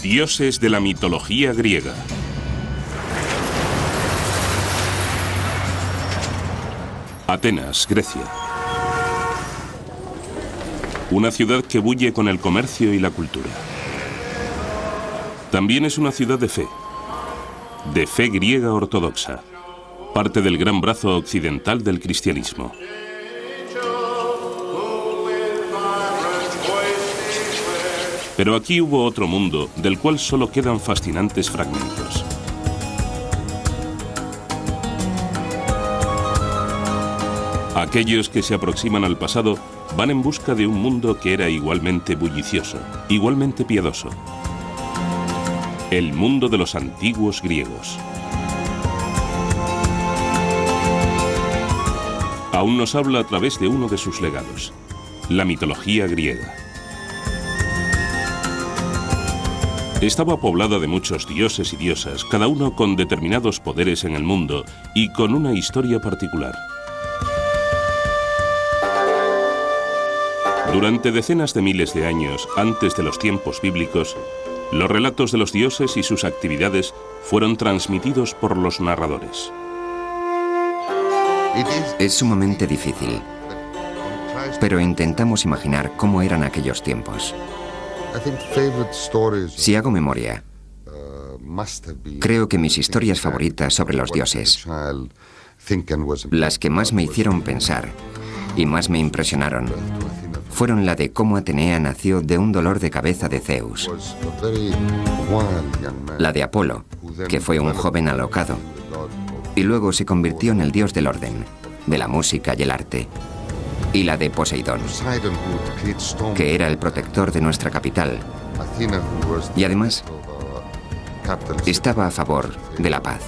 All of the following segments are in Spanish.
Dioses de la mitología griega. Atenas, Grecia. Una ciudad que bulle con el comercio y la cultura. También es una ciudad de fe griega ortodoxa, parte del gran brazo occidental del cristianismo. Pero aquí hubo otro mundo del cual solo quedan fascinantes fragmentos. Aquellos que se aproximan al pasado van en busca de un mundo que era igualmente bullicioso, igualmente piadoso. El mundo de los antiguos griegos. Aún nos habla a través de uno de sus legados, la mitología griega. Estaba poblada de muchos dioses y diosas, cada uno con determinados poderes en el mundo y con una historia particular. Durante decenas de miles de años antes de los tiempos bíblicos, los relatos de los dioses y sus actividades fueron transmitidos por los narradores. Es sumamente difícil, pero intentamos imaginar cómo eran aquellos tiempos. Si hago memoria, creo que mis historias favoritas sobre los dioses, las que más me hicieron pensar y más me impresionaron, fueron la de cómo Atenea nació de un dolor de cabeza de Zeus, la de Apolo, que fue un joven alocado, y luego se convirtió en el dios del orden, de la música y el arte, y la de Poseidón, que era el protector de nuestra capital, y además estaba a favor de la paz.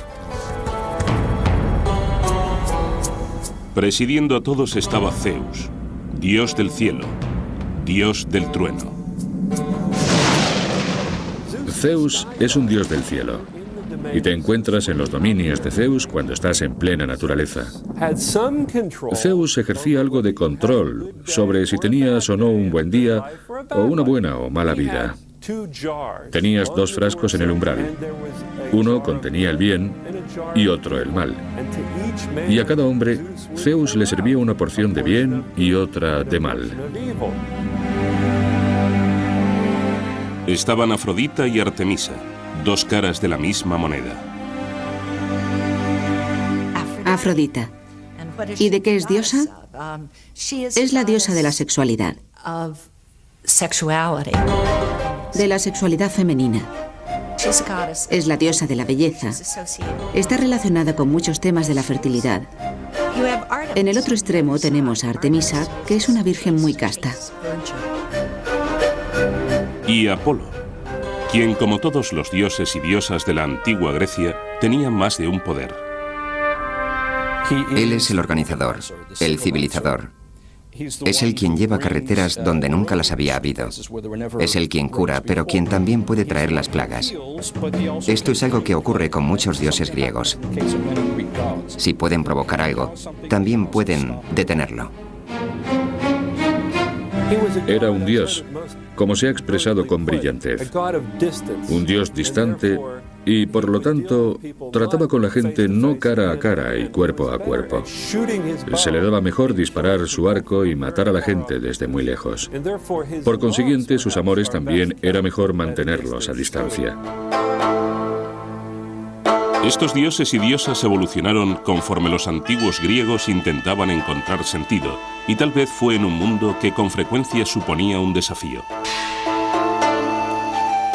Presidiendo a todos estaba Zeus, dios del cielo, dios del trueno. Zeus es un dios del cielo, y te encuentras en los dominios de Zeus cuando estás en plena naturaleza. Zeus ejercía algo de control sobre si tenías o no un buen día o una buena o mala vida. Tenías dos frascos en el umbral. Uno contenía el bien y otro el mal. Y a cada hombre, Zeus le servía una porción de bien y otra de mal. Estaban Afrodita y Artemisa, dos caras de la misma moneda. Afrodita. ¿Y de qué es diosa? Es la diosa de la sexualidad. De la sexualidad femenina. Es la diosa de la belleza. Está relacionada con muchos temas de la fertilidad. En el otro extremo tenemos a Artemisa, que es una virgen muy casta. Y Apolo, quien, como todos los dioses y diosas de la antigua Grecia, tenía más de un poder. Él es el organizador, el civilizador. Es el quien lleva carreteras donde nunca las había habido. Es el quien cura, pero quien también puede traer las plagas. Esto es algo que ocurre con muchos dioses griegos. Si pueden provocar algo, también pueden detenerlo. Era un dios, como se ha expresado con brillantez. Un dios distante y, por lo tanto, trataba con la gente no cara a cara y cuerpo a cuerpo. Se le daba mejor disparar su arco y matar a la gente desde muy lejos. Por consiguiente, sus amores también era mejor mantenerlos a distancia. Estos dioses y diosas evolucionaron conforme los antiguos griegos intentaban encontrar sentido, y tal vez fue en un mundo que con frecuencia suponía un desafío.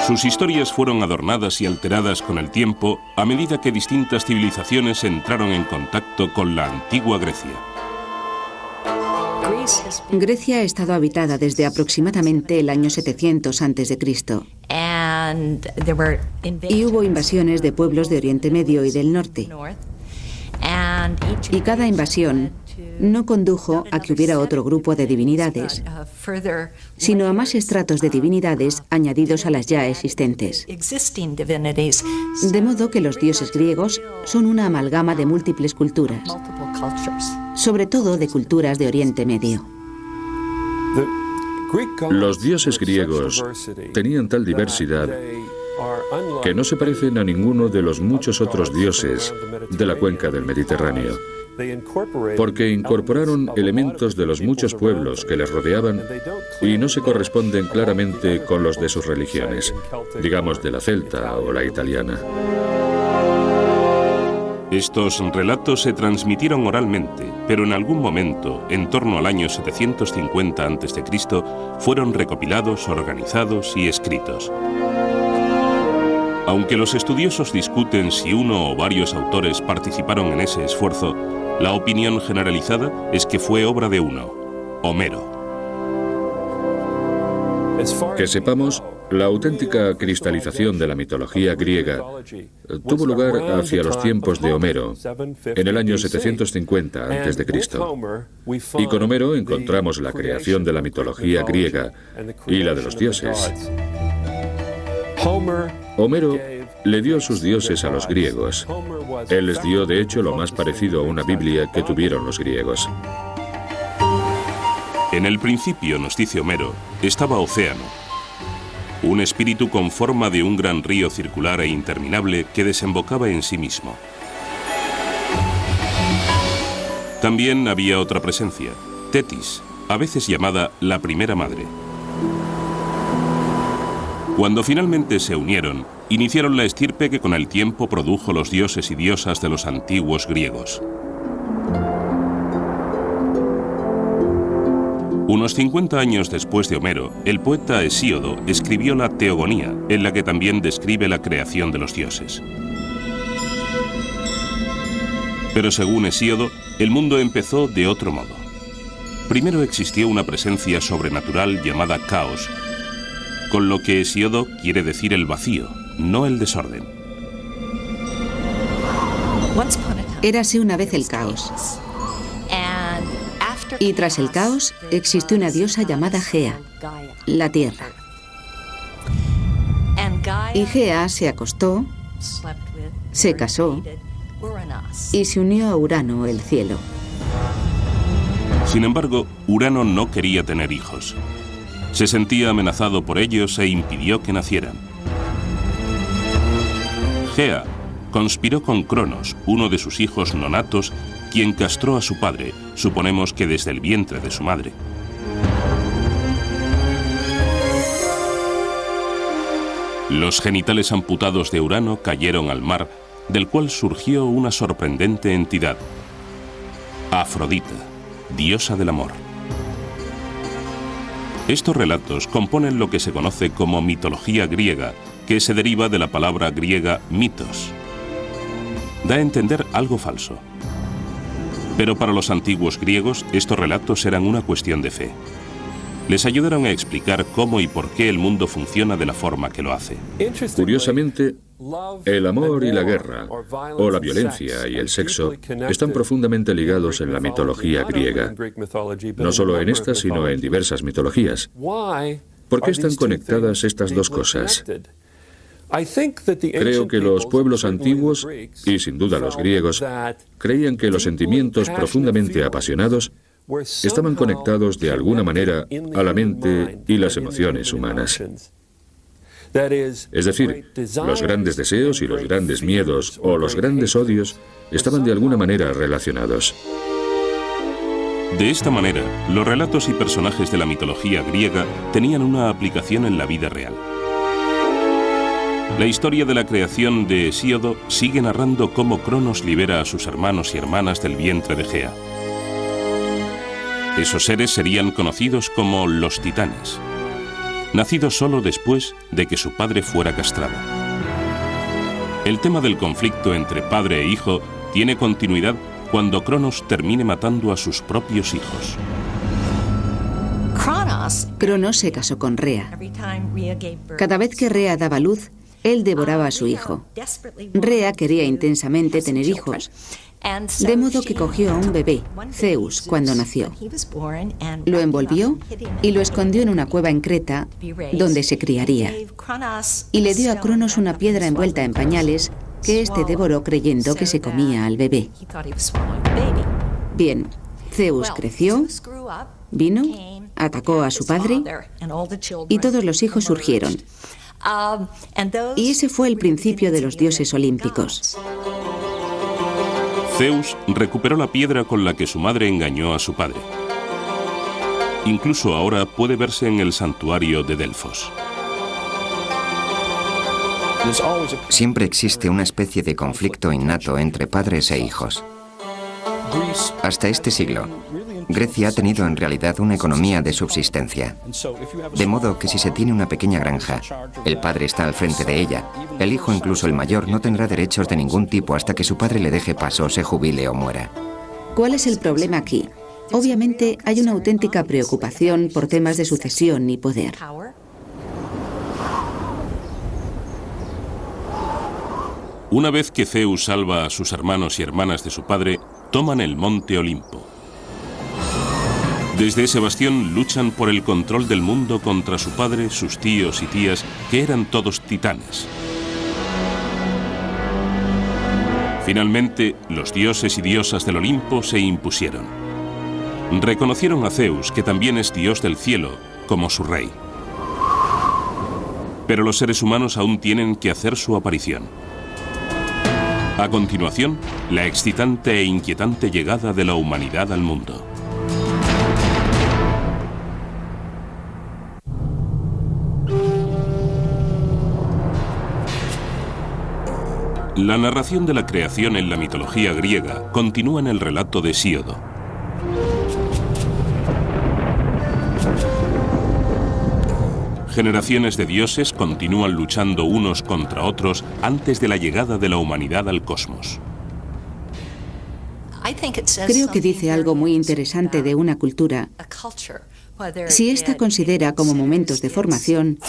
Sus historias fueron adornadas y alteradas con el tiempo a medida que distintas civilizaciones entraron en contacto con la antigua Grecia. Grecia ha estado habitada desde aproximadamente el año 700 a.C. Y hubo invasiones de pueblos de Oriente Medio y del norte. Y cada invasión no condujo a que hubiera otro grupo de divinidades, sino a más estratos de divinidades añadidos a las ya existentes. De modo que los dioses griegos son una amalgama de múltiples culturas, sobre todo de culturas de Oriente Medio. Los dioses griegos tenían tal diversidad que no se parecen a ninguno de los muchos otros dioses de la cuenca del Mediterráneo, porque incorporaron elementos de los muchos pueblos que les rodeaban y no se corresponden claramente con los de sus religiones, digamos de la celta o la italiana. Estos relatos se transmitieron oralmente, pero en algún momento, en torno al año 750 a.C., fueron recopilados, organizados y escritos. Aunque los estudiosos discuten si uno o varios autores participaron en ese esfuerzo, la opinión generalizada es que fue obra de uno, Homero. Que sepamos, la auténtica cristalización de la mitología griega tuvo lugar hacia los tiempos de Homero, en el año 750 a.C. Y con Homero encontramos la creación de la mitología griega y la de los dioses. Homero le dio sus dioses a los griegos. Él les dio, de hecho, lo más parecido a una Biblia que tuvieron los griegos. En el principio, nos dice Homero, estaba Océano, un espíritu con forma de un gran río circular e interminable que desembocaba en sí mismo. También había otra presencia, Tetis, a veces llamada la primera madre. Cuando finalmente se unieron, iniciaron la estirpe que con el tiempo produjo los dioses y diosas de los antiguos griegos. Unos 50 años después de Homero, el poeta Hesíodo escribió la Teogonía, en la que también describe la creación de los dioses. Pero según Hesíodo, el mundo empezó de otro modo. Primero existió una presencia sobrenatural llamada caos, con lo que Hesíodo quiere decir el vacío, no el desorden. Érase una vez el caos. Y tras el caos existió una diosa llamada Gea, la tierra. Y Gea se acostó, se casó y se unió a Urano, el cielo. Sin embargo, Urano no quería tener hijos. Se sentía amenazado por ellos e impidió que nacieran. Gea conspiró con Cronos, uno de sus hijos nonatos, quien castró a su padre, suponemos que desde el vientre de su madre. Los genitales amputados de Urano cayeron al mar, del cual surgió una sorprendente entidad, Afrodita, diosa del amor. Estos relatos componen lo que se conoce como mitología griega, que se deriva de la palabra griega mitos. Da a entender algo falso. Pero para los antiguos griegos, estos relatos eran una cuestión de fe. Les ayudaron a explicar cómo y por qué el mundo funciona de la forma que lo hace. Curiosamente, el amor y la guerra, o la violencia y el sexo, están profundamente ligados en la mitología griega. No solo en esta, sino en diversas mitologías. ¿Por qué están conectadas estas dos cosas? Creo que los pueblos antiguos, y sin duda los griegos, creían que los sentimientos profundamente apasionados estaban conectados de alguna manera a la mente y las emociones humanas. Es decir, los grandes deseos y los grandes miedos o los grandes odios estaban de alguna manera relacionados. De esta manera, los relatos y personajes de la mitología griega tenían una aplicación en la vida real. La historia de la creación de Hesíodo sigue narrando cómo Cronos libera a sus hermanos y hermanas del vientre de Gea. Esos seres serían conocidos como los titanes, nacidos solo después de que su padre fuera castrado. El tema del conflicto entre padre e hijo tiene continuidad cuando Cronos termine matando a sus propios hijos. Cronos se casó con Rea. Cada vez que Rea daba luz, él devoraba a su hijo. Rea quería intensamente tener hijos, de modo que cogió a un bebé, Zeus, cuando nació. Lo envolvió y lo escondió en una cueva en Creta, donde se criaría. Y le dio a Cronos una piedra envuelta en pañales que éste devoró creyendo que se comía al bebé. Bien, Zeus creció, vino, atacó a su padre y todos los hijos surgieron. Y ese fue el principio de los dioses olímpicos. Zeus recuperó la piedra con la que su madre engañó a su padre. Incluso ahora puede verse en el santuario de Delfos. Siempre existe una especie de conflicto innato entre padres e hijos. Hasta este siglo, Grecia ha tenido en realidad una economía de subsistencia. De modo que si se tiene una pequeña granja, el padre está al frente de ella. El hijo, incluso el mayor, no tendrá derechos de ningún tipo hasta que su padre le deje paso, se jubile o muera. ¿Cuál es el problema aquí? Obviamente hay una auténtica preocupación por temas de sucesión y poder. Una vez que Zeus salva a sus hermanos y hermanas de su padre, toman el monte Olimpo. Desde ese bastión luchan por el control del mundo contra su padre, sus tíos y tías, que eran todos titanes. Finalmente, los dioses y diosas del Olimpo se impusieron. Reconocieron a Zeus, que también es dios del cielo, como su rey. Pero los seres humanos aún tienen que hacer su aparición. A continuación, la excitante e inquietante llegada de la humanidad al mundo. La narración de la creación en la mitología griega continúa en el relato de Hesíodo. Generaciones de dioses continúan luchando unos contra otros antes de la llegada de la humanidad al cosmos. Creo que dice algo muy interesante de una cultura. Si ésta considera como momentos de formación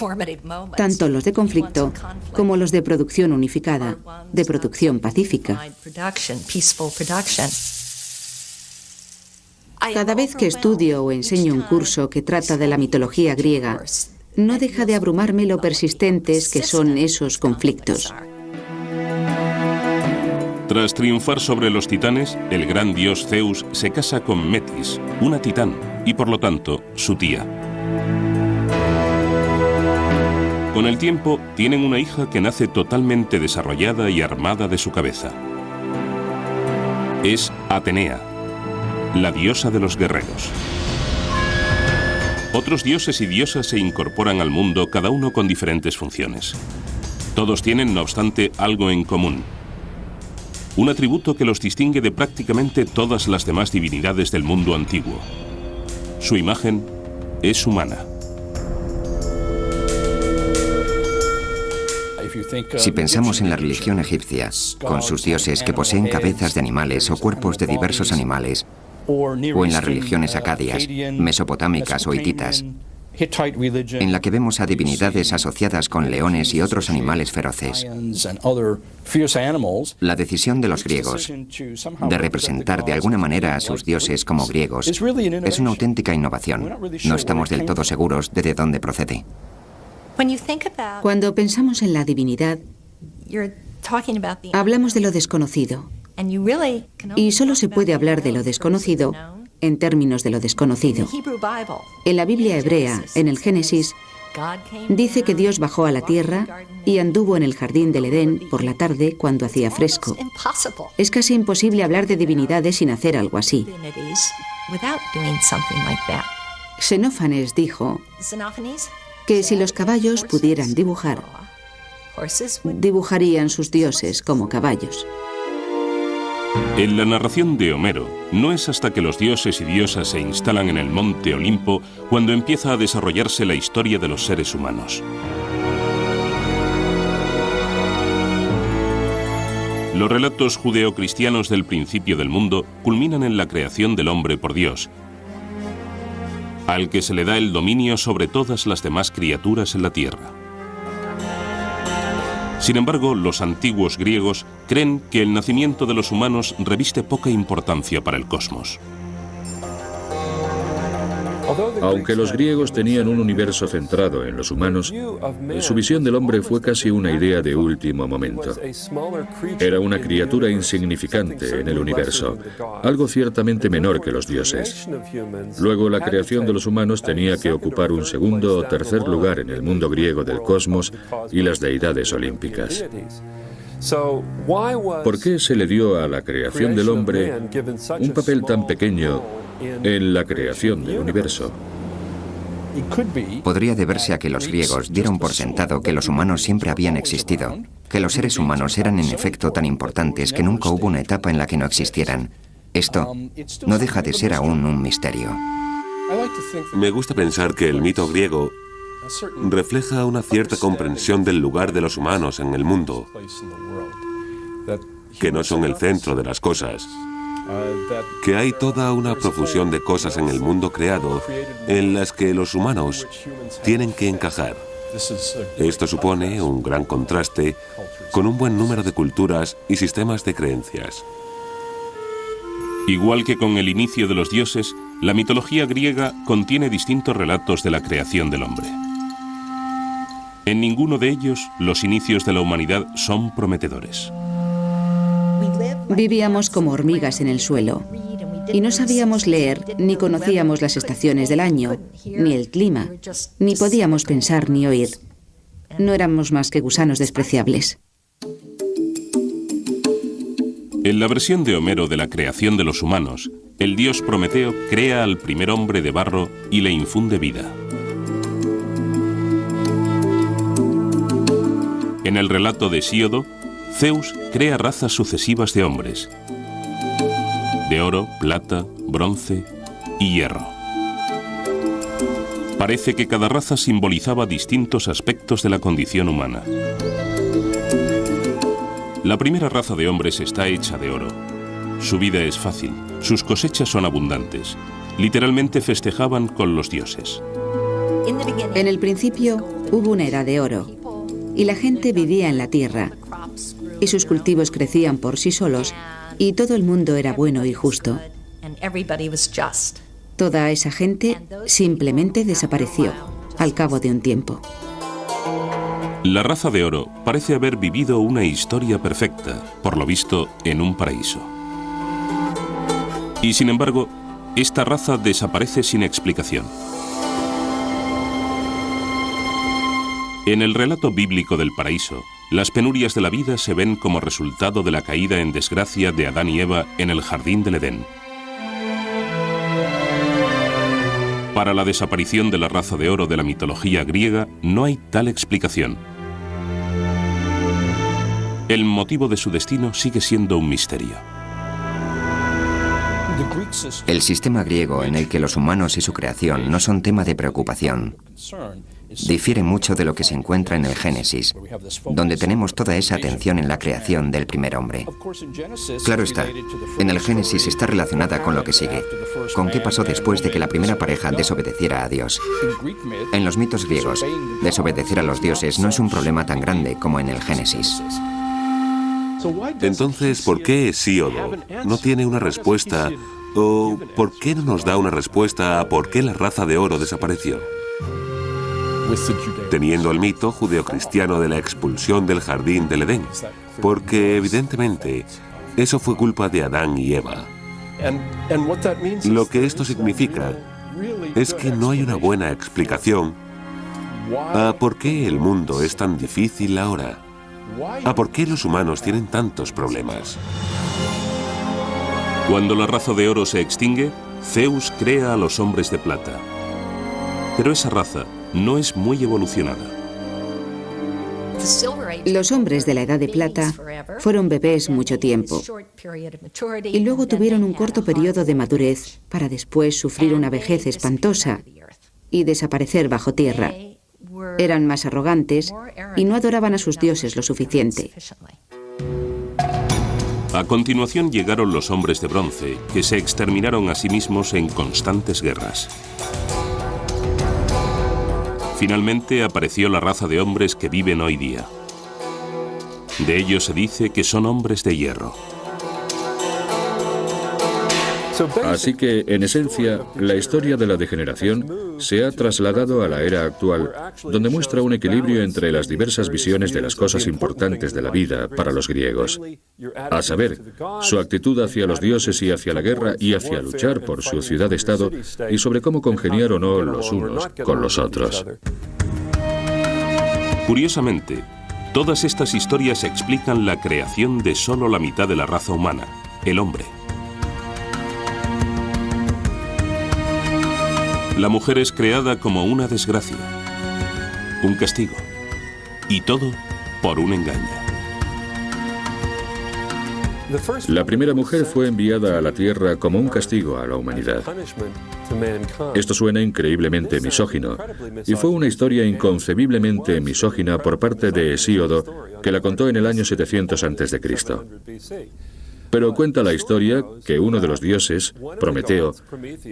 tanto los de conflicto como los de producción unificada, de producción pacífica. Cada vez que estudio o enseño un curso que trata de la mitología griega, no deja de abrumarme lo persistentes que son esos conflictos. Tras triunfar sobre los titanes, el gran dios Zeus se casa con Metis, una titán, y por lo tanto, su tía. Con el tiempo, tienen una hija que nace totalmente desarrollada y armada de su cabeza. Es Atenea, la diosa de los guerreros. Otros dioses y diosas se incorporan al mundo, cada uno con diferentes funciones. Todos tienen, no obstante, algo en común. Un atributo que los distingue de prácticamente todas las demás divinidades del mundo antiguo. Su imagen es humana. Si pensamos en la religión egipcia, con sus dioses que poseen cabezas de animales o cuerpos de diversos animales, o en las religiones acadias, mesopotámicas o hititas, en la que vemos a divinidades asociadas con leones y otros animales feroces. La decisión de los griegos de representar de alguna manera a sus dioses como griegos es una auténtica innovación. No estamos del todo seguros de dónde procede. Cuando pensamos en la divinidad, hablamos de lo desconocido. Y solo se puede hablar de lo desconocido en términos de lo desconocido. En la Biblia hebrea, en el Génesis, dice que Dios bajó a la tierra y anduvo en el jardín del Edén por la tarde cuando hacía fresco. Es casi imposible hablar de divinidades sin hacer algo así. Xenófanes dijo que si los caballos pudieran dibujar, dibujarían sus dioses como caballos. En la narración de Homero, no es hasta que los dioses y diosas se instalan en el monte Olimpo cuando empieza a desarrollarse la historia de los seres humanos. Los relatos judeocristianos del principio del mundo culminan en la creación del hombre por Dios, al que se le da el dominio sobre todas las demás criaturas en la tierra. Sin embargo, los antiguos griegos creen que el nacimiento de los humanos reviste poca importancia para el cosmos. Aunque los griegos tenían un universo centrado en los humanos, su visión del hombre fue casi una idea de último momento. Era una criatura insignificante en el universo, algo ciertamente menor que los dioses. Luego, la creación de los humanos tenía que ocupar un segundo o tercer lugar en el mundo griego del cosmos y las deidades olímpicas. ¿Por qué se le dio a la creación del hombre un papel tan pequeño en la creación del universo? Podría deberse a que los griegos dieron por sentado que los humanos siempre habían existido, que los seres humanos eran en efecto tan importantes que nunca hubo una etapa en la que no existieran. Esto no deja de ser aún un misterio. Me gusta pensar que el mito griego refleja una cierta comprensión del lugar de los humanos en el mundo, que no son el centro de las cosas, que hay toda una profusión de cosas en el mundo creado en las que los humanos tienen que encajar. Esto supone un gran contraste con un buen número de culturas y sistemas de creencias. Igual que con el inicio de los dioses, la mitología griega contiene distintos relatos de la creación del hombre. En ninguno de ellos, los inicios de la humanidad son prometedores. Vivíamos como hormigas en el suelo y no sabíamos leer ni conocíamos las estaciones del año, ni el clima, ni podíamos pensar ni oír. No éramos más que gusanos despreciables. En la versión de Homero de la creación de los humanos, el dios Prometeo crea al primer hombre de barro y le infunde vida. En el relato de Hesíodo, Zeus crea razas sucesivas de hombres, de oro, plata, bronce y hierro. Parece que cada raza simbolizaba distintos aspectos de la condición humana. La primera raza de hombres está hecha de oro. Su vida es fácil, sus cosechas son abundantes. Literalmente festejaban con los dioses. En el principio hubo una era de oro, y la gente vivía en la tierra, y sus cultivos crecían por sí solos, y todo el mundo era bueno y justo. Toda esa gente simplemente desapareció al cabo de un tiempo. La raza de oro parece haber vivido una historia perfecta, por lo visto, en un paraíso. Y sin embargo, esta raza desaparece sin explicación. En el relato bíblico del paraíso, las penurias de la vida se ven como resultado de la caída en desgracia de Adán y Eva en el jardín del Edén. Para la desaparición de la raza de oro de la mitología griega no hay tal explicación. El motivo de su destino sigue siendo un misterio. El sistema griego en el que los humanos y su creación no son tema de preocupación difiere mucho de lo que se encuentra en el Génesis, donde tenemos toda esa atención en la creación del primer hombre. Claro está, en el Génesis está relacionada con lo que sigue, con qué pasó después de que la primera pareja desobedeciera a Dios. En los mitos griegos, desobedecer a los dioses no es un problema tan grande como en el Génesis. Entonces, ¿por qué Hesíodo no tiene una respuesta? ¿O por qué no nos da una respuesta a por qué la raza de oro desapareció? Teniendo el mito judeocristiano de la expulsión del jardín del Edén, porque evidentemente eso fue culpa de Adán y Eva. Lo que esto significa es que no hay una buena explicación a por qué el mundo es tan difícil ahora, a por qué los humanos tienen tantos problemas. Cuando la raza de oro se extingue, Zeus crea a los hombres de plata. Pero esa raza no es muy evolucionada. Los hombres de la Edad de Plata fueron bebés mucho tiempo y luego tuvieron un corto periodo de madurez para después sufrir una vejez espantosa y desaparecer bajo tierra. Eran más arrogantes y no adoraban a sus dioses lo suficiente. A continuación llegaron los hombres de bronce, que se exterminaron a sí mismos en constantes guerras. Finalmente apareció la raza de hombres que viven hoy día. De ellos se dice que son hombres de hierro. Así que, en esencia, la historia de la degeneración se ha trasladado a la era actual, donde muestra un equilibrio entre las diversas visiones de las cosas importantes de la vida para los griegos. A saber, su actitud hacia los dioses y hacia la guerra y hacia luchar por su ciudad-estado y sobre cómo congeniar o no los unos con los otros. Curiosamente, todas estas historias explican la creación de solo la mitad de la raza humana, el hombre. La mujer es creada como una desgracia, un castigo, y todo por un engaño. La primera mujer fue enviada a la Tierra como un castigo a la humanidad. Esto suena increíblemente misógino, y fue una historia inconcebiblemente misógina por parte de Hesíodo, que la contó en el año 700 a.C. Pero cuenta la historia que uno de los dioses, Prometeo,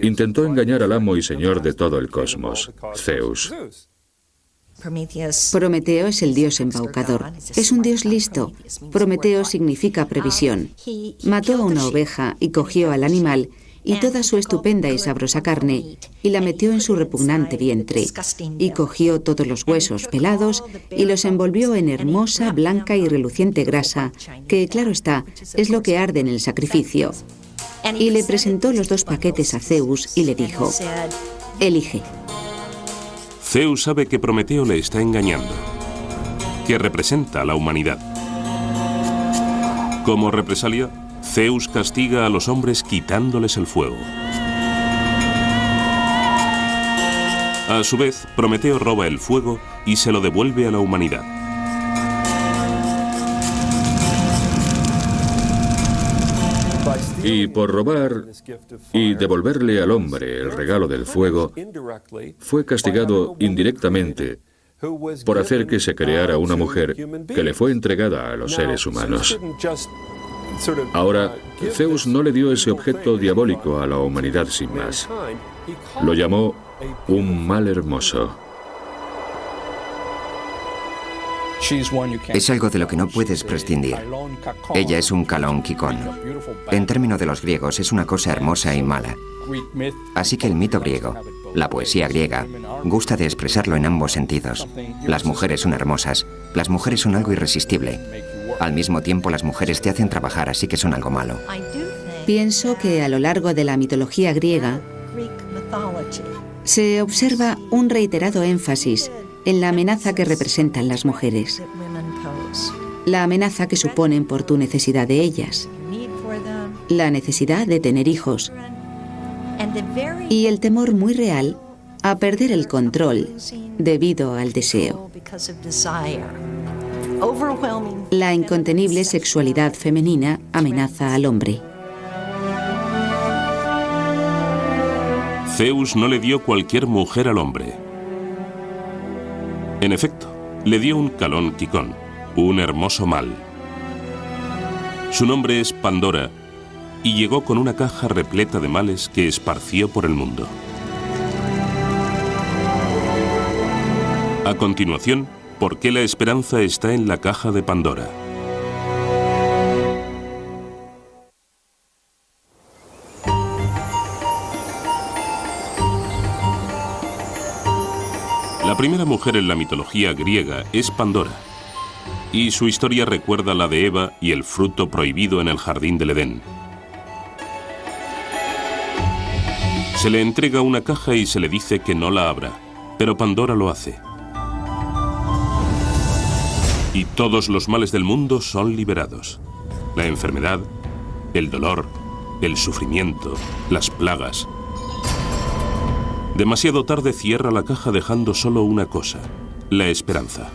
intentó engañar al amo y señor de todo el cosmos, Zeus. Prometeo es el dios embaucador. Es un dios listo. Prometeo significa previsión. Mató a una oveja y cogió al animal y toda su estupenda y sabrosa carne y la metió en su repugnante vientre y cogió todos los huesos pelados y los envolvió en hermosa, blanca y reluciente grasa, que, claro está, es lo que arde en el sacrificio. Y le presentó los 2 paquetes a Zeus y le dijo: elige. Zeus sabe que Prometeo le está engañando, que representa a la humanidad. Como represalia, Zeus castiga a los hombres quitándoles el fuego. A su vez, Prometeo roba el fuego y se lo devuelve a la humanidad. Y por robar y devolverle al hombre el regalo del fuego, fue castigado indirectamente por hacer que se creara una mujer que le fue entregada a los seres humanos. Ahora, Zeus no le dio ese objeto diabólico a la humanidad sin más. Lo llamó un mal hermoso. Es algo de lo que no puedes prescindir. Ella es un Kalón Kikón. En términos de los griegos, es una cosa hermosa y mala. Así que el mito griego, la poesía griega, gusta de expresarlo en ambos sentidos. Las mujeres son hermosas, las mujeres son algo irresistible. Al mismo tiempo, las mujeres te hacen trabajar, así que son algo malo. Pienso que a lo largo de la mitología griega se observa un reiterado énfasis en la amenaza que representan las mujeres, la amenaza que suponen por tu necesidad de ellas, la necesidad de tener hijos y el temor muy real a perder el control debido al deseo. La incontenible sexualidad femenina amenaza al hombre. Zeus no le dio cualquier mujer al hombre. En efecto, le dio un Kalón Kikón, un hermoso mal. Su nombre es Pandora, y llegó con una caja repleta de males que esparció por el mundo. A continuación, ¿por qué la esperanza está en la caja de Pandora? La primera mujer en la mitología griega es Pandora, y su historia recuerda la de Eva y el fruto prohibido en el jardín del Edén. Se le entrega una caja y se le dice que no la abra, pero Pandora lo hace. Y todos los males del mundo son liberados. La enfermedad, el dolor, el sufrimiento, las plagas. Demasiado tarde cierra la caja dejando solo una cosa, la esperanza.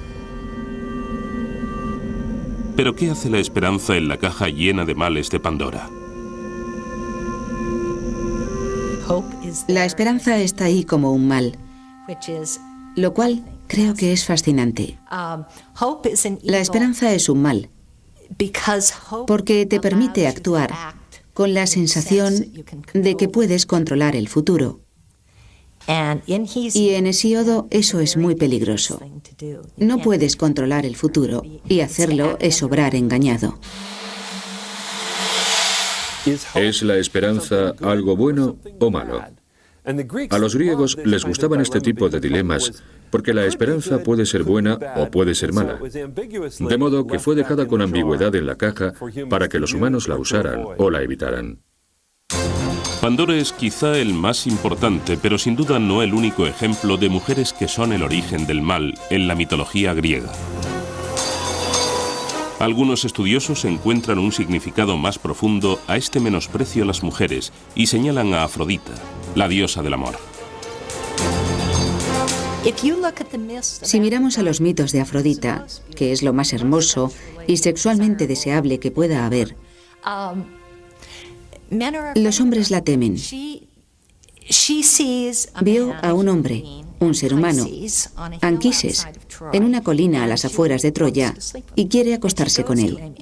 ¿Pero qué hace la esperanza en la caja llena de males de Pandora? La esperanza está ahí como un mal, lo cual creo que es fascinante. La esperanza es un mal, porque te permite actuar con la sensación de que puedes controlar el futuro. Y en Hesíodo eso es muy peligroso. No puedes controlar el futuro, y hacerlo es obrar engañado. ¿Es la esperanza algo bueno o malo? A los griegos les gustaban este tipo de dilemas porque la esperanza puede ser buena o puede ser mala. De modo que fue dejada con ambigüedad en la caja para que los humanos la usaran o la evitaran. Pandora es quizá el más importante, pero sin duda no el único ejemplo de mujeres que son el origen del mal en la mitología griega. Algunos estudiosos encuentran un significado más profundo a este menosprecio a las mujeres y señalan a Afrodita, la diosa del amor. Si miramos a los mitos de Afrodita, que es lo más hermoso y sexualmente deseable que pueda haber, los hombres la temen. Vio a un hombre, un ser humano, Anquises, en una colina a las afueras de Troya y quiere acostarse con él.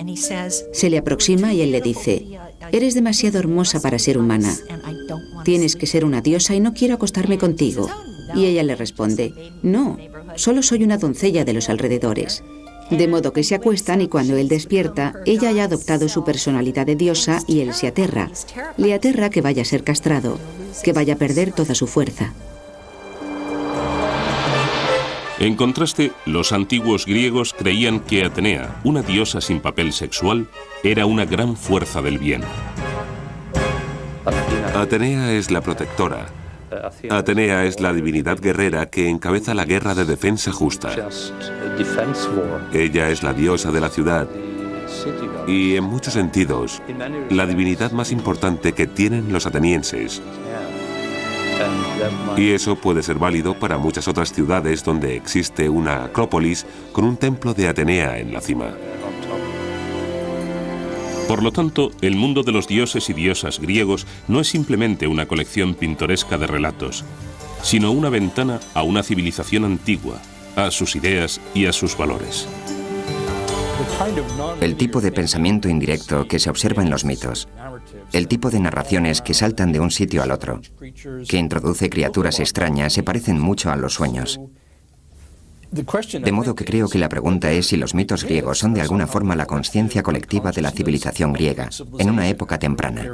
Se le aproxima y él le dice: «Eres demasiado hermosa para ser humana. Tienes que ser una diosa y no quiero acostarme contigo». Y ella le responde: «No, solo soy una doncella de los alrededores». De modo que se acuestan y cuando él despierta, ella ya ha adoptado su personalidad de diosa y él se aterra. Le aterra que vaya a ser castrado, que vaya a perder toda su fuerza. En contraste, los antiguos griegos creían que Atenea, una diosa sin papel sexual, era una gran fuerza del bien. Atenea es la protectora. Atenea es la divinidad guerrera que encabeza la guerra de defensa justa. Ella es la diosa de la ciudad y, en muchos sentidos, la divinidad más importante que tienen los atenienses. Y eso puede ser válido para muchas otras ciudades donde existe una acrópolis con un templo de Atenea en la cima. Por lo tanto, el mundo de los dioses y diosas griegos no es simplemente una colección pintoresca de relatos, sino una ventana a una civilización antigua, a sus ideas y a sus valores. El tipo de pensamiento indirecto que se observa en los mitos, el tipo de narraciones que saltan de un sitio al otro, que introduce criaturas extrañas, se parecen mucho a los sueños. De modo que creo que la pregunta es si los mitos griegos son de alguna forma la consciencia colectiva de la civilización griega, en una época temprana.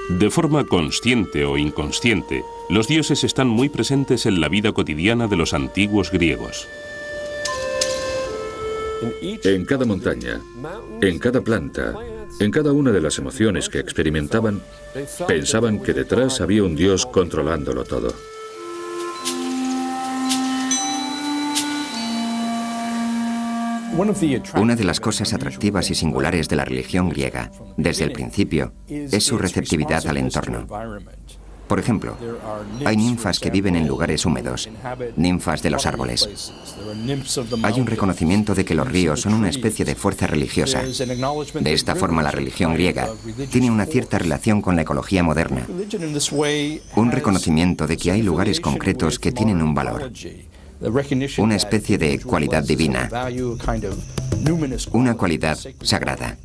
De forma consciente o inconsciente, los dioses están muy presentes en la vida cotidiana de los antiguos griegos. En cada montaña, en cada planta, en cada una de las emociones que experimentaban, pensaban que detrás había un dios controlándolo todo. Una de las cosas atractivas y singulares de la religión griega, desde el principio, es su receptividad al entorno. Por ejemplo, hay ninfas que viven en lugares húmedos, ninfas de los árboles. Hay un reconocimiento de que los ríos son una especie de fuerza religiosa. De esta forma, la religión griega tiene una cierta relación con la ecología moderna. Un reconocimiento de que hay lugares concretos que tienen un valor. Una especie de cualidad divina, una cualidad sagrada.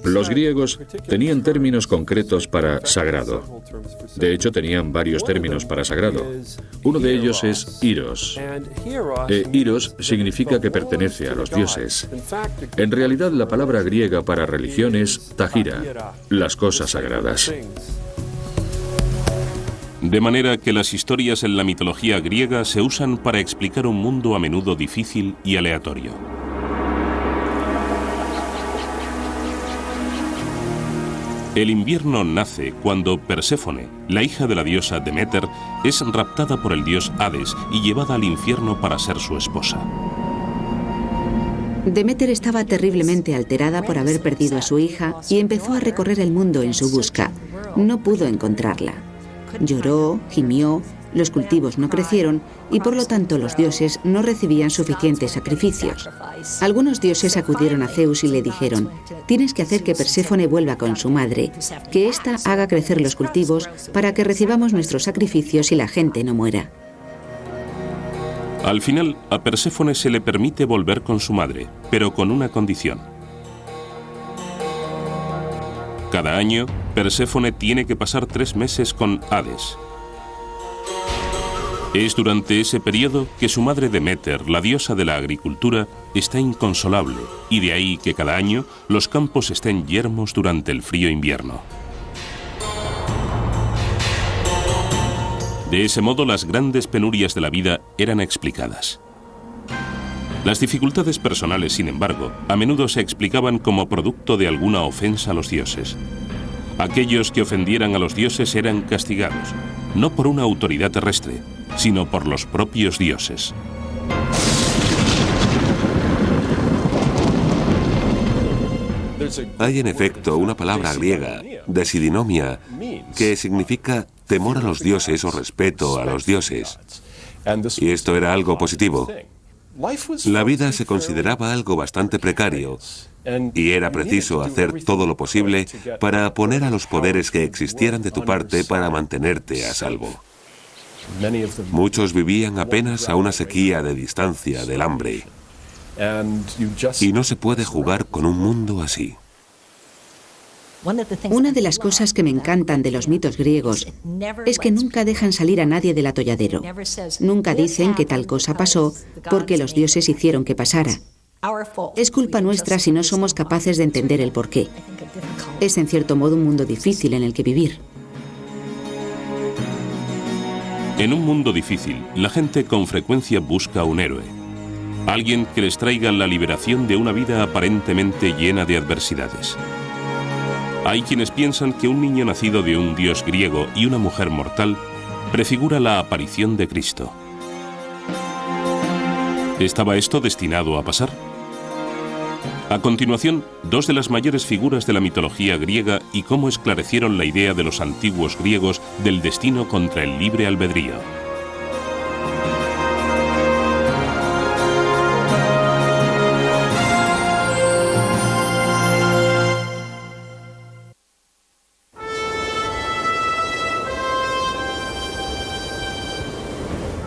Los griegos tenían términos concretos para sagrado. De hecho, tenían varios términos para sagrado. Uno de ellos es Iros. Iros significa que pertenece a los dioses. En realidad, la palabra griega para religión es Tagira, las cosas sagradas. De manera que las historias en la mitología griega se usan para explicar un mundo a menudo difícil y aleatorio. El invierno nace cuando Perséfone, la hija de la diosa Deméter, es raptada por el dios Hades y llevada al infierno para ser su esposa. Deméter estaba terriblemente alterada por haber perdido a su hija y empezó a recorrer el mundo en su busca. No pudo encontrarla. Lloró, gimió, los cultivos no crecieron y por lo tanto los dioses no recibían suficientes sacrificios. Algunos dioses acudieron a Zeus y le dijeron: «Tienes que hacer que Perséfone vuelva con su madre, que ésta haga crecer los cultivos para que recibamos nuestros sacrificios y la gente no muera». Al final, a Perséfone se le permite volver con su madre, pero con una condición. Cada año, Perséfone tiene que pasar 3 meses con Hades. Es durante ese periodo que su madre Deméter, la diosa de la agricultura, está inconsolable, y de ahí que cada año los campos estén yermos durante el frío invierno. De ese modo, las grandes penurias de la vida eran explicadas. Las dificultades personales, sin embargo, a menudo se explicaban como producto de alguna ofensa a los dioses. Aquellos que ofendieran a los dioses eran castigados, no por una autoridad terrestre, sino por los propios dioses. Hay en efecto una palabra griega, desidinomia, que significa temor a los dioses o respeto a los dioses. Y esto era algo positivo. La vida se consideraba algo bastante precario y era preciso hacer todo lo posible para poner a los poderes que existieran de tu parte para mantenerte a salvo. Muchos vivían apenas a una sequía de distancia del hambre. Y no se puede jugar con un mundo así. Una de las cosas que me encantan de los mitos griegos es que nunca dejan salir a nadie del atolladero. Nunca dicen que tal cosa pasó porque los dioses hicieron que pasara. Es culpa nuestra si no somos capaces de entender el porqué. Es en cierto modo un mundo difícil en el que vivir. En un mundo difícil, la gente con frecuencia busca un héroe. Alguien que les traiga la liberación de una vida aparentemente llena de adversidades. Hay quienes piensan que un niño nacido de un dios griego y una mujer mortal prefigura la aparición de Cristo. ¿Estaba esto destinado a pasar? A continuación, dos de las mayores figuras de la mitología griega y cómo esclarecieron la idea de los antiguos griegos del destino contra el libre albedrío.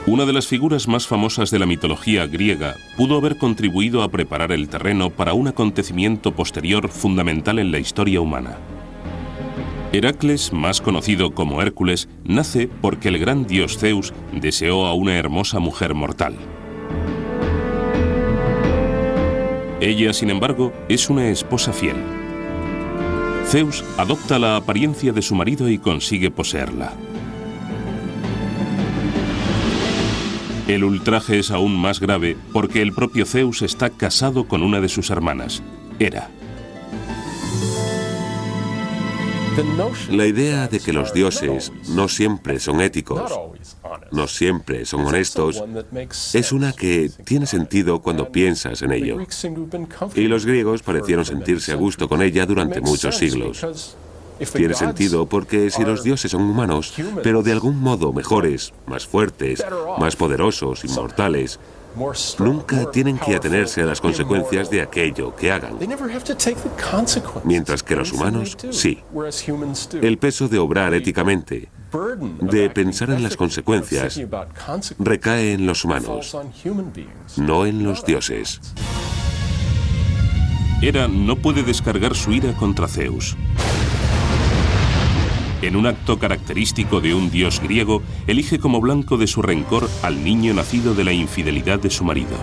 Una de las figuras más famosas de la mitología griega pudo haber contribuido a preparar el terreno para un acontecimiento posterior fundamental en la historia humana. Heracles, más conocido como Hércules, nace porque el gran dios Zeus deseó a una hermosa mujer mortal. Ella, sin embargo, es una esposa fiel. Zeus adopta la apariencia de su marido y consigue poseerla. El ultraje es aún más grave porque el propio Zeus está casado con una de sus hermanas, Hera. La idea de que los dioses no siempre son éticos, no siempre son honestos, es una que tiene sentido cuando piensas en ello. Y los griegos parecieron sentirse a gusto con ella durante muchos siglos. Tiene sentido porque si los dioses son humanos, pero de algún modo mejores, más fuertes, más poderosos, inmortales, nunca tienen que atenerse a las consecuencias de aquello que hagan. Mientras que los humanos, sí. El peso de obrar éticamente, de pensar en las consecuencias, recae en los humanos, no en los dioses. Hera no puede descargar su ira contra Zeus. En un acto característico de un dios griego, elige como blanco de su rencor al niño nacido de la infidelidad de su marido.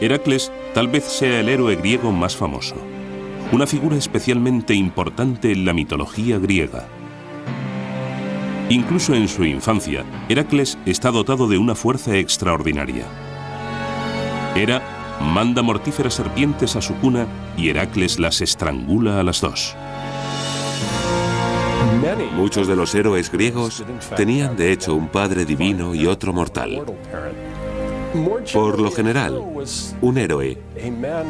Heracles tal vez sea el héroe griego más famoso, una figura especialmente importante en la mitología griega. Incluso en su infancia, Heracles está dotado de una fuerza extraordinaria. Hera manda mortíferas serpientes a su cuna y Heracles las estrangula a las dos. Muchos de los héroes griegos tenían de hecho un padre divino y otro mortal. Por lo general, un héroe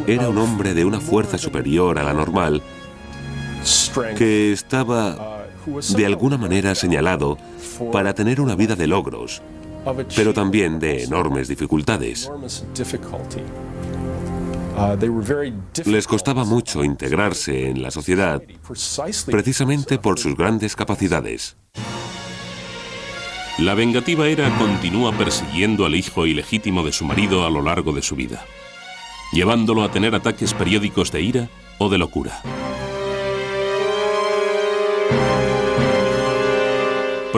era un hombre de una fuerza superior a la normal que estaba de alguna manera señalado para tener una vida de logros, pero también de enormes dificultades. Les costaba mucho integrarse en la sociedad, precisamente por sus grandes capacidades. La vengativa Hera continúa persiguiendo al hijo ilegítimo de su marido a lo largo de su vida, llevándolo a tener ataques periódicos de ira o de locura.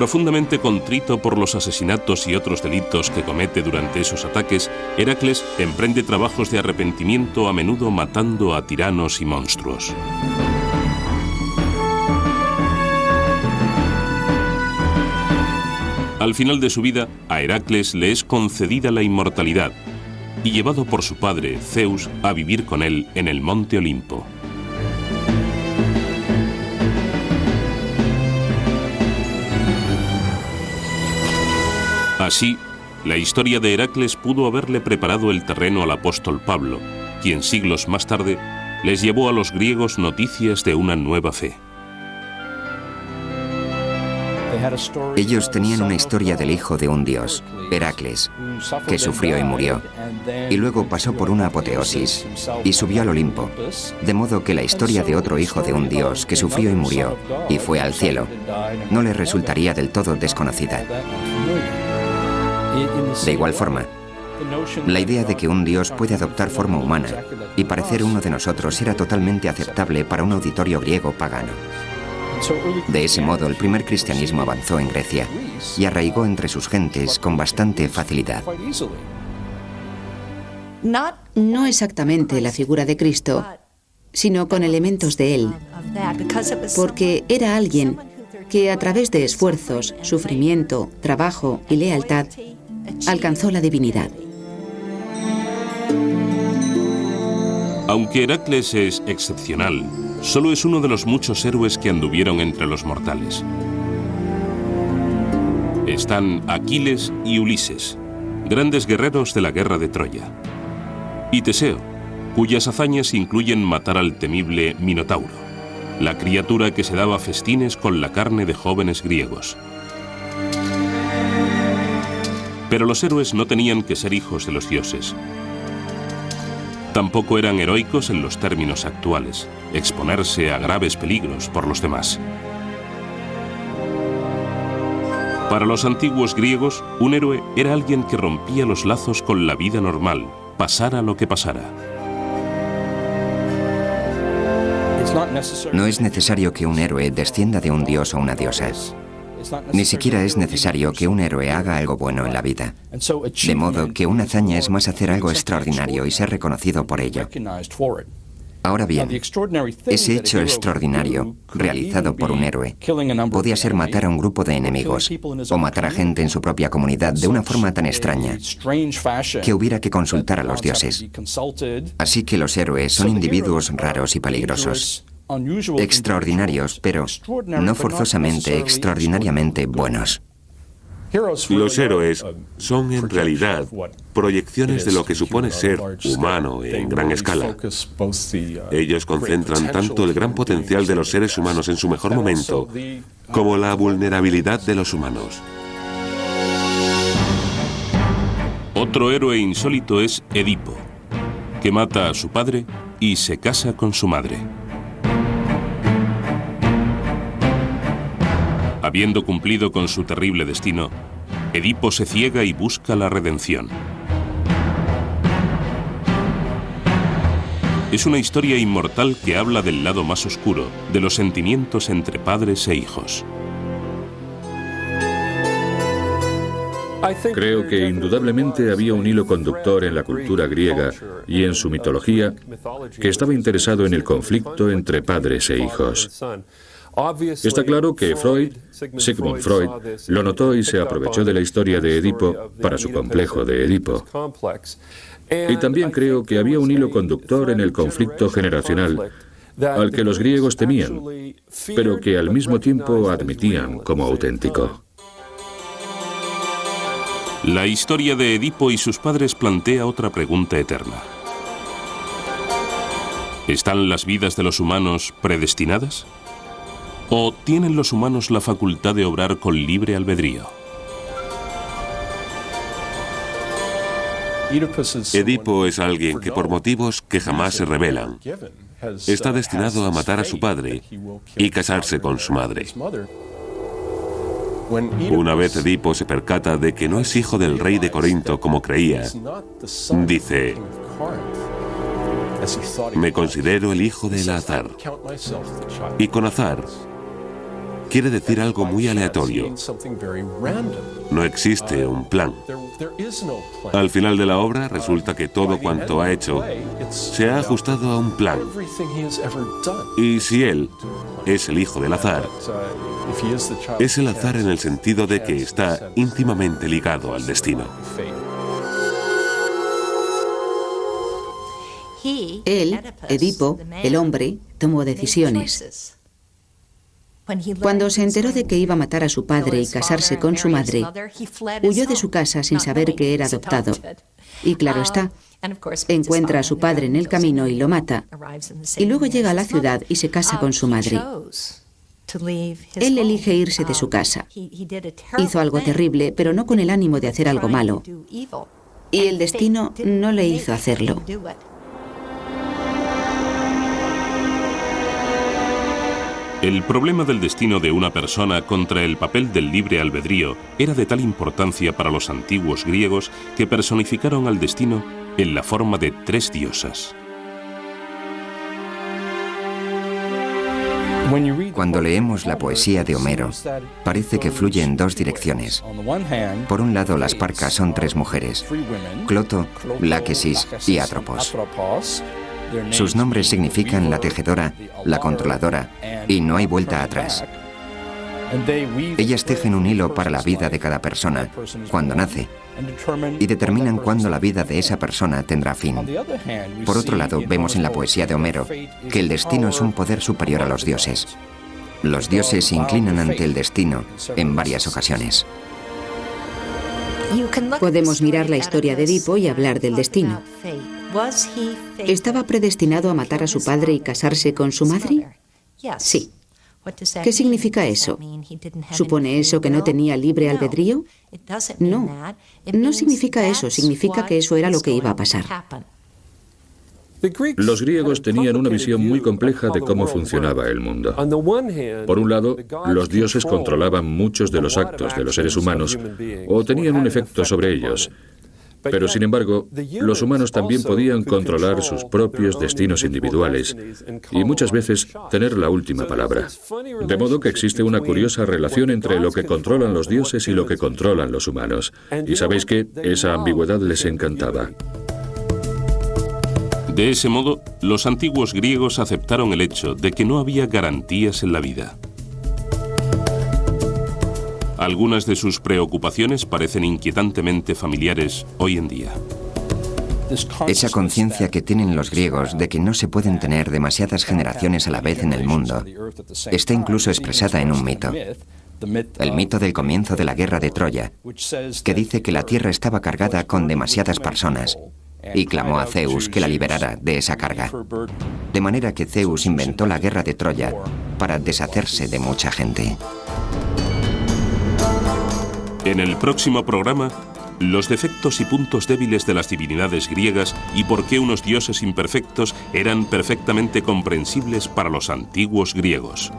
Profundamente contrito por los asesinatos y otros delitos que comete durante esos ataques, Heracles emprende trabajos de arrepentimiento, a menudo matando a tiranos y monstruos. Al final de su vida, a Heracles le es concedida la inmortalidad y llevado por su padre, Zeus, a vivir con él en el monte Olimpo. Así, la historia de Heracles pudo haberle preparado el terreno al apóstol Pablo, quien siglos más tarde les llevó a los griegos noticias de una nueva fe. Ellos tenían una historia del hijo de un dios, Heracles, que sufrió y murió, y luego pasó por una apoteosis y subió al Olimpo, de modo que la historia de otro hijo de un dios que sufrió y murió y fue al cielo no les resultaría del todo desconocida. De igual forma, la idea de que un dios puede adoptar forma humana y parecer uno de nosotros era totalmente aceptable para un auditorio griego pagano. De ese modo, el primer cristianismo avanzó en Grecia y arraigó entre sus gentes con bastante facilidad. No exactamente la figura de Cristo, sino con elementos de él, porque era alguien que a través de esfuerzos, sufrimiento, trabajo y lealtad alcanzó la divinidad. Aunque Heracles es excepcional, solo es uno de los muchos héroes que anduvieron entre los mortales. Están Aquiles y Ulises, grandes guerreros de la guerra de Troya. Y Teseo, cuyas hazañas incluyen matar al temible Minotauro, la criatura que se daba festines con la carne de jóvenes griegos. Pero los héroes no tenían que ser hijos de los dioses. Tampoco eran heroicos en los términos actuales, exponerse a graves peligros por los demás. Para los antiguos griegos, un héroe era alguien que rompía los lazos con la vida normal, pasara lo que pasara. No es necesario que un héroe descienda de un dios o una diosa. Ni siquiera es necesario que un héroe haga algo bueno en la vida. De modo que una hazaña es más hacer algo extraordinario y ser reconocido por ello. Ahora bien, ese hecho extraordinario, realizado por un héroe, podía ser matar a un grupo de enemigos o matar a gente en su propia comunidad de una forma tan extraña que hubiera que consultar a los dioses. Así que los héroes son individuos raros y peligrosos. Extraordinarios, pero no forzosamente extraordinariamente buenos. Los héroes son en realidad proyecciones de lo que supone ser humano en gran escala. Ellos concentran tanto el gran potencial de los seres humanos en su mejor momento como la vulnerabilidad de los humanos. Otro héroe insólito es Edipo, que mata a su padre y se casa con su madre. Habiendo cumplido con su terrible destino, Edipo se ciega y busca la redención. Es una historia inmortal que habla del lado más oscuro, de los sentimientos entre padres e hijos. Creo que indudablemente había un hilo conductor en la cultura griega y en su mitología que estaba interesado en el conflicto entre padres e hijos. Está claro que Sigmund Freud, lo notó y se aprovechó de la historia de Edipo para su complejo de Edipo. Y también creo que había un hilo conductor en el conflicto generacional al que los griegos temían, pero que al mismo tiempo admitían como auténtico. La historia de Edipo y sus padres plantea otra pregunta eterna. ¿Están las vidas de los humanos predestinadas? ¿O tienen los humanos la facultad de obrar con libre albedrío? Edipo es alguien que por motivos que jamás se revelan, está destinado a matar a su padre y casarse con su madre. Una vez Edipo se percata de que no es hijo del rey de Corinto como creía, dice: me considero el hijo de Eleazar. Y con Azar quiere decir algo muy aleatorio. No existe un plan. Al final de la obra resulta que todo cuanto ha hecho se ha ajustado a un plan. Y si él es el hijo del azar, es el azar en el sentido de que está íntimamente ligado al destino. Él, Edipo, el hombre, tomó decisiones. Cuando se enteró de que iba a matar a su padre y casarse con su madre, huyó de su casa sin saber que era adoptado. Y claro está, encuentra a su padre en el camino y lo mata. Y luego llega a la ciudad y se casa con su madre. Él elige irse de su casa. Hizo algo terrible, pero no con el ánimo de hacer algo malo. Y el destino no le hizo hacerlo. El problema del destino de una persona contra el papel del libre albedrío era de tal importancia para los antiguos griegos que personificaron al destino en la forma de 3 diosas. Cuando leemos la poesía de Homero, parece que fluye en 2 direcciones. Por un lado, las Parcas son 3 mujeres: Cloto, Láquesis y Atropos. Sus nombres significan la tejedora, la controladora, y no hay vuelta atrás. Ellas tejen un hilo para la vida de cada persona, cuando nace, y determinan cuándo la vida de esa persona tendrá fin. Por otro lado, vemos en la poesía de Homero que el destino es un poder superior a los dioses. Los dioses se inclinan ante el destino en varias ocasiones. Podemos mirar la historia de Edipo y hablar del destino. ¿Estaba predestinado a matar a su padre y casarse con su madre? Sí. ¿Qué significa eso? ¿Supone eso que no tenía libre albedrío? No, no significa eso, significa que eso era lo que iba a pasar. Los griegos tenían una visión muy compleja de cómo funcionaba el mundo. Por un lado, los dioses controlaban muchos de los actos de los seres humanos o tenían un efecto sobre ellos. Pero, sin embargo, los humanos también podían controlar sus propios destinos individuales y muchas veces tener la última palabra. De modo que existe una curiosa relación entre lo que controlan los dioses y lo que controlan los humanos. Y sabéis que esa ambigüedad les encantaba. De ese modo, los antiguos griegos aceptaron el hecho de que no había garantías en la vida. Algunas de sus preocupaciones parecen inquietantemente familiares hoy en día. Esa conciencia que tienen los griegos de que no se pueden tener demasiadas generaciones a la vez en el mundo está incluso expresada en un mito. El mito del comienzo de la guerra de Troya, que dice que la tierra estaba cargada con demasiadas personas y clamó a Zeus que la liberara de esa carga. De manera que Zeus inventó la guerra de Troya para deshacerse de mucha gente. En el próximo programa, los defectos y puntos débiles de las divinidades griegas y por qué unos dioses imperfectos eran perfectamente comprensibles para los antiguos griegos.